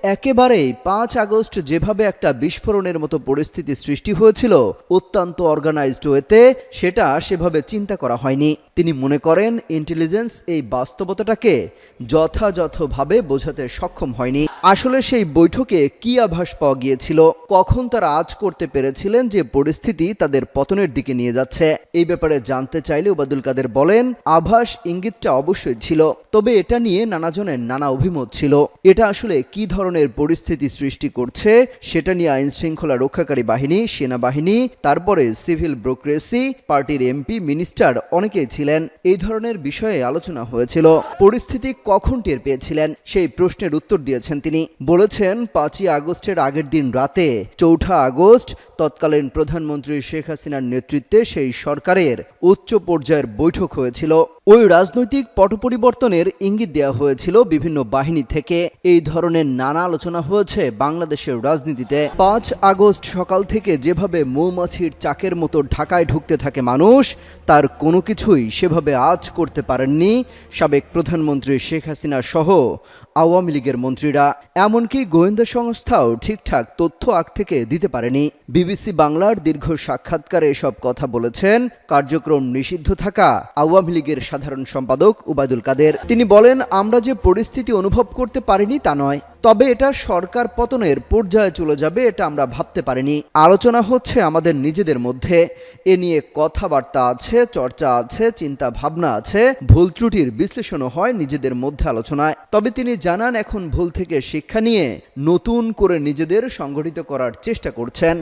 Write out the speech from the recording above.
একেবারেই ৫ আগস্ট যেভাবে একটা বিস্ফোরণের মতো পরিস্থিতি সৃষ্টি হয়েছিল অত্যন্ত অর্গানাইজড ওয়েতে, সেটা সেভাবে চিন্তা করা হয়নি। তিনি মনে করেন ইন্টেলিজেন্স এই বাস্তবতাটাকে যথাযথভাবে বোঝাতে সক্ষম হয়নি। আসলে সেই বৈঠকে কি আভাস পাওয়া গিয়েছিল, কখন তারা আজ করতে পেরেছিলেন যে পরিস্থিতি তাদের পতনের দিকে নিয়ে যাচ্ছে? এই ব্যাপারে জানতে চাইলে ওবায়দুল কাদের বলেন, আভাস ইঙ্গিতটা অবশ্যই ছিল, তবে এটা নিয়ে নানাজনের নানা অভিমত ছিল। এটা আসলে কি ধরনের পরিস্থিতি সৃষ্টি করছে সেটা নিয়ে আইন শৃঙ্খলা রক্ষাকারী বাহিনী, সেনাবাহিনী, তারপরে সিভিল ব্যুরোক্রেসি, পার্টির এমপি, মিনিস্টার অনেকেই ছিলেন। এই ধরনের বিষয়ে আলোচনা হয়েছিল। পরিস্থিতি কখন টের পেয়েছিলেন সেই প্রশ্নের উত্তর দিয়েছেন তিনি। বলেছেন ৫ই আগস্টের আগের দিন রাতে ৪ঠা আগস্ট তৎকালীন প্রধানমন্ত্রী শেখ হাসিনার নেতৃত্বে সেই সরকারের উচ্চ পর্যায়ের বৈঠক হয়েছিল। ওই রাজনৈতিক পট পরিবর্তনের ইঙ্গিত দেওয়া হয়েছিল বিভিন্ন বাহিনী থেকে। এই ধরনের নানা আলোচনা হয়েছে বাংলাদেশের রাজনীতিতে। ৫ আগস্ট সকাল থেকে যেভাবে মৌমাছির চাকের মতো ঢাকায় ঢুকতে থাকে মানুষ, তার কোনো কিছুই সেভাবে আজ করতে পারেননি সাবেক প্রধানমন্ত্রী শেখ হাসিনা সহ আওয়ামী লীগের মন্ত্রীরা। এমনকি গোয়েন্দা সংস্থাও ঠিকঠাক তথ্য আগ থেকে দিতে পারেনি। বিবিসি বাংলার দীর্ঘ সাক্ষাৎকারে এসব কথা বলেছেন কার্যক্রম নিষিদ্ধ থাকা আওয়ামী লীগের সাধারণ সম্পাদক ওবায়দুল কাদের। তিনি বলেন, আমরা যে পরিস্থিতি অনুভব করতে পারিনি তা নয়, তবে এটা সরকার পতনের পর্যায়ে চলে যাবে এটা আমরা ভাবতে পারিনি। আলোচনা হচ্ছে আমাদের নিজেদের মধ্যে, এ নিয়ে কথাবার্তা আছে, চর্চা আছে, চিন্তা ভাবনা আছে, ভুল ত্রুটির বিশ্লেষণও হয় নিজেদের মধ্যে আলোচনায়। তবে তিনি জানান, এখন ভুল থেকে শিক্ষা নিয়ে নতুন করে নিজেদের সংগঠিত করার চেষ্টা করছেন।